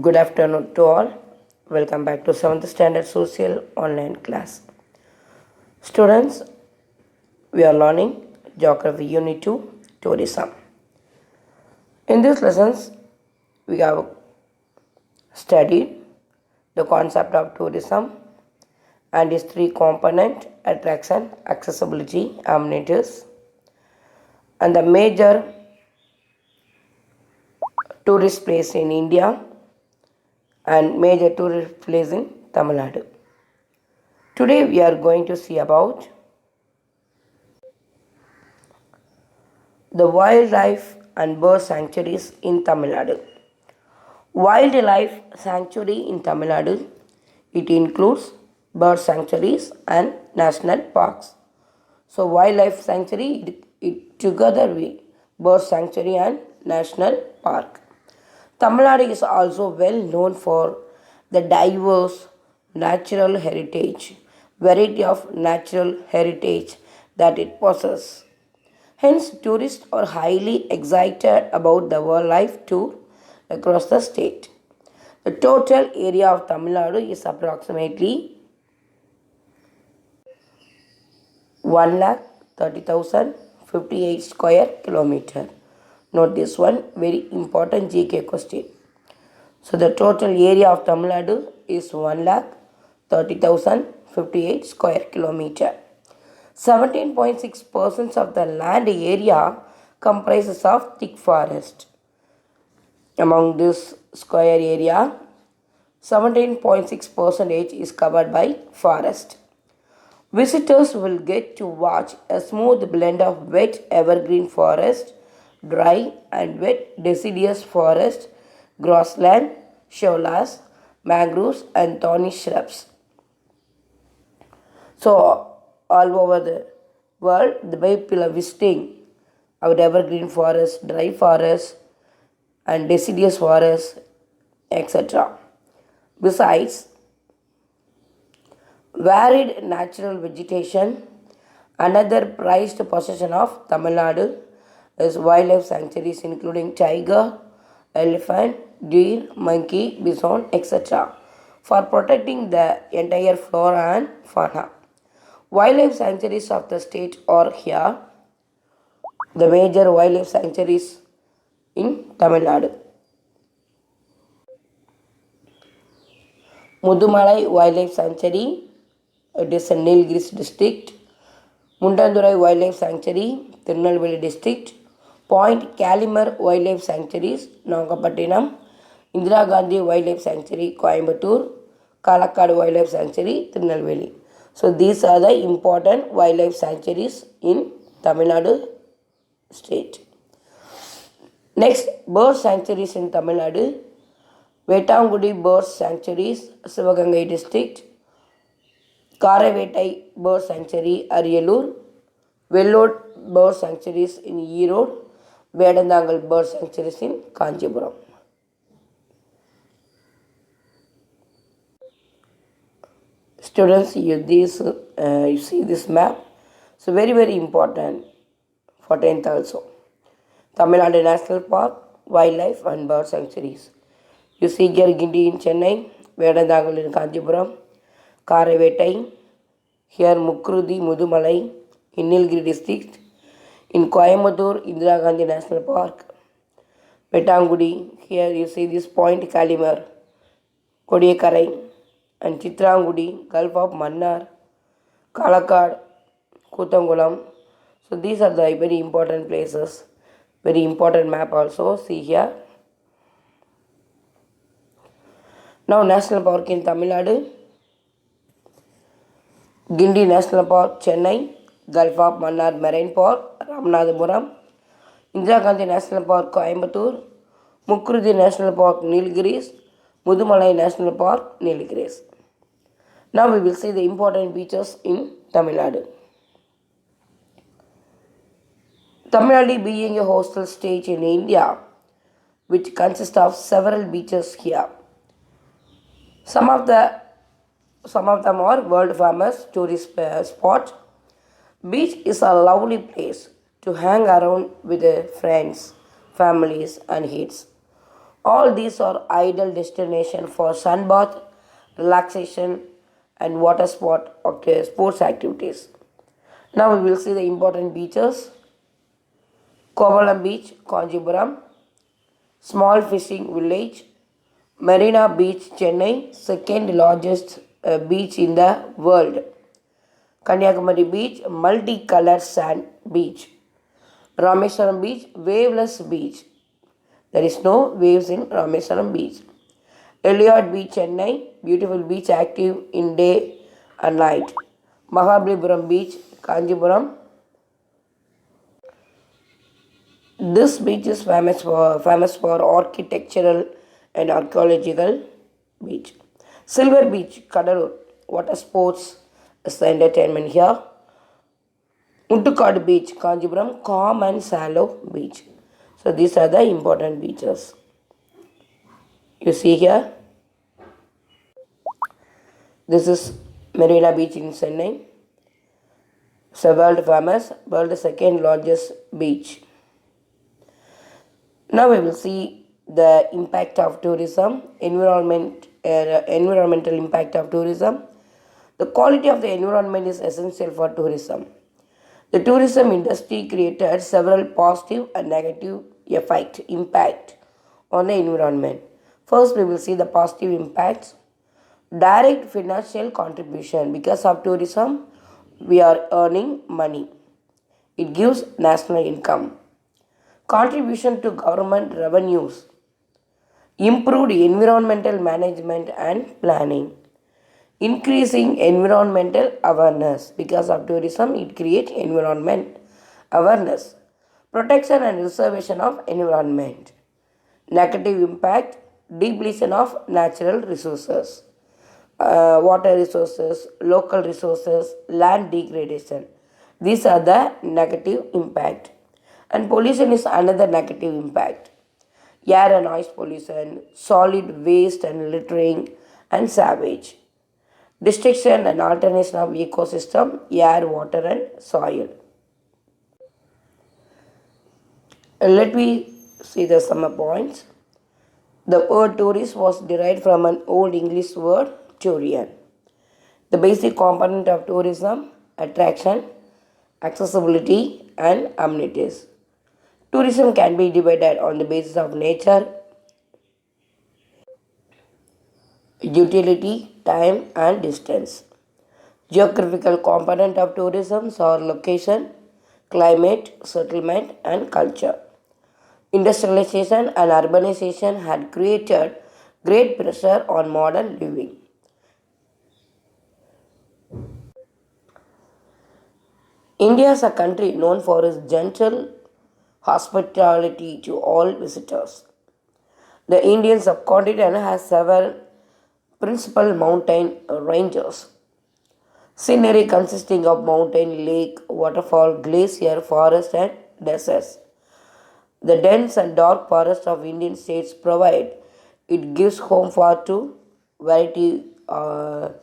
Good afternoon to all. Welcome back to 7th Standard Social Online class. Students, we are learning Geography Unit 2 Tourism. In these lessons, we have studied the concept of tourism and its three components: attraction, accessibility, amenities, and the major tourist place in India and major tourist place in Tamil Nadu. Today we are going to see about the wildlife and bird sanctuaries in Tamil Nadu. Wildlife sanctuary in Tamil Nadu, it includes bird sanctuaries and national parks. So wildlife sanctuary, it together with bird sanctuary and national park. Tamil Nadu is also well known for the diverse natural heritage, variety of natural heritage that it possesses. Hence, tourists are highly excited about the wildlife tour across the state. The total area of Tamil Nadu is approximately 1,30,058 square kilometer. Note this one, very important GK question. So the total area of Tamil Nadu is 1,30,058 square kilometer. 17.6% of the land area comprises of thick forest. Among this square area, 17.6% is covered by forest. Visitors will get to watch a smooth blend of wet evergreen forest, dry and wet deciduous forest, grassland, sholas, mangroves and thorny shrubs. So all over the world, the people are visiting our evergreen forest, dry forest and deciduous forest, etc. Besides, varied natural vegetation, another prized possession of Tamil Nadu is wildlife sanctuaries including tiger, elephant, deer, monkey, bison, etc. for protecting the entire flora and fauna. Wildlife sanctuaries of the state are here. The major wildlife sanctuaries in Tamil Nadu. Mudumalai Wildlife Sanctuary, it is in Nilgiris district. Mundandurai Wildlife Sanctuary, Tirunelveli district. Point Calimar Wildlife Sanctuaries, Nagapattinam. Indira Gandhi Wildlife Sanctuary, Coimbatore. Kalakkad Wildlife Sanctuary, Tirunelveli. So these are the important wildlife sanctuaries in Tamil Nadu state. Next, bird sanctuaries in Tamil Nadu. Vetangudi Bird Sanctuaries, Sivagangai district. Karavetai Bird Sanctuary, Ariyalur. Vellore Bird Sanctuaries in Erode. Vedandangal Bird Sanctuaries in Kanchipuram. Students, you see this map. So very important for 10th also. Tamil Nadu National Park, Wildlife and Bird Sanctuaries. You see here Gindi in Chennai, Vedandangal in Kanchipuram, Karavetai, here Mukrudi, Mudumalai in Nilgiri district, in Coimbatore, Indira Gandhi National Park, Vetangudi, here you see this point Kalimar, Kodiyakarai, and Chitrangudi, Gulf of Mannar, Kalakkad, Kutangulam. So these are the very important places, very important map also, see here. Now National Park in Tamil Nadu, Gindi National Park, Chennai, Gulf of Mannar Marine Park, Ramanathapuram, Indira Gandhi National Park, Coimbatore, Mukrudi National Park, Nilgiris, Mudumalai National Park, Nilgiris. Now we will see the important beaches in Tamil Nadu. Tamil Nadu being a coastal state in India, which consists of several beaches here. Some of them are world famous tourist spot. Beach is a lovely place to hang around with friends, families and kids. All these are ideal destination for sunbath, relaxation, and water sport okay, sports activities. Now we will see the important beaches. Kovalam Beach, Kanjipuram, small fishing village, Marina Beach, Chennai, second largest beach in the world. Kanyakumari Beach, multicolored sand beach. Rameswaram Beach, waveless beach. There is no waves in Rameswaram Beach. Elliot Beach, Chennai, beautiful beach active in day and night. Mahabalipuram Beach, Kanjipuram. This beach is famous for architectural and archaeological beach. Silver Beach, Kadalur, water sports is the entertainment here. Uttukad Beach, Kanjipuram, calm and shallow beach. So these are the important beaches. You see here, this is Marina Beach in Chennai. It's a world famous, world second largest beach. Now we will see the impact of tourism, environmental impact of tourism. The quality of the environment is essential for tourism. The tourism industry created several positive and negative impact on the environment. First, we will see the positive impacts. Direct financial contribution. Because of tourism, we are earning money. It gives national income. Contribution to government revenues. Improved environmental management and planning. Increasing environmental awareness. Because of tourism, it creates environment awareness. Protection and reservation of environment. Negative impact, depletion of natural resources, water resources, local resources, land degradation. These are the negative impact. And pollution is another negative impact. Air and noise pollution, solid waste and littering, and sewage. Destruction and alternation of ecosystem, air, water, and soil. Let me see the summer points. The word tourist was derived from an old English word, Turian. The basic component of tourism, attraction, accessibility, and amenities. Tourism can be divided on the basis of nature, utility, time, and distance. Geographical component of tourism are location, climate, settlement, and culture. Industrialization and urbanization had created great pressure on modern living. India is a country known for its gentle hospitality to all visitors. The Indian subcontinent has several principal mountain ranges. Scenery consisting of mountain, lake, waterfall, glacier, forest, and deserts. The dense and dark forests of Indian states provide it gives home for to variety of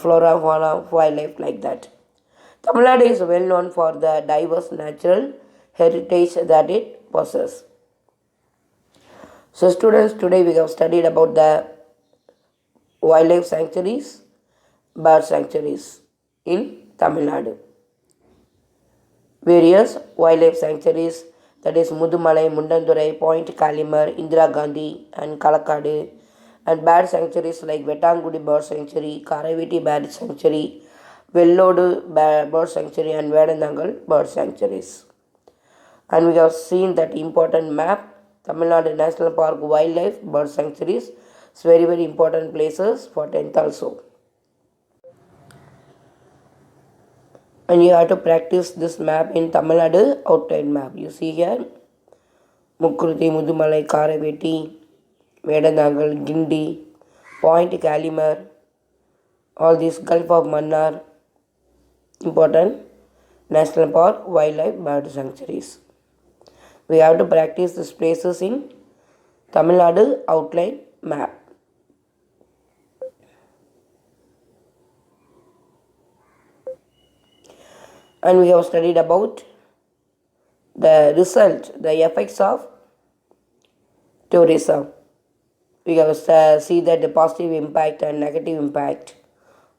flora, fauna, wildlife like that. Tamil Nadu is well known for the diverse natural heritage that it possesses. So, students, today we have studied about the wildlife sanctuaries, bird sanctuaries in Tamil Nadu. Various wildlife sanctuaries, that is Mudumalai, Mundandurai, Point Kalimar, Indira Gandhi, and Kalakadu, and bird sanctuaries like Vetangudi Bird Sanctuary, Karaviti Bird Sanctuary, Vellodu Bird Sanctuary, and Vedanangal Bird Sanctuaries. And we have seen that important map, Tamil Nadu National Park Wildlife Bird Sanctuaries. It's very, very important places for 10th also. And you have to practice this map in Tamil Nadu outline map. You see here, Mukruti, Mudumalai, Karaveti, Vedanangal, Gindi, Point Kalimar, all these Gulf of Mannar, important national park, wildlife, bird sanctuaries. We have to practice these places in Tamil Nadu outline map. And we have studied about the result, the effects of tourism. we have see that the positive impact and negative impact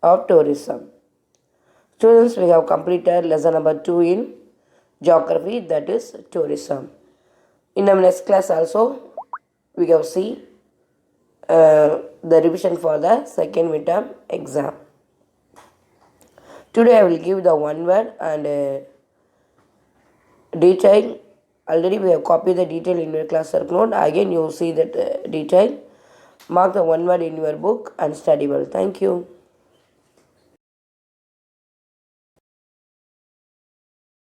of tourism. Students, we have completed lesson number 2 in geography, that is tourism. In our next class also, we have see the revision for the second midterm exam. Today I will give the one word and detail. Already we have copied the detail in your class work note. Again you see that detail. Mark the one word in your book and study well. Thank you.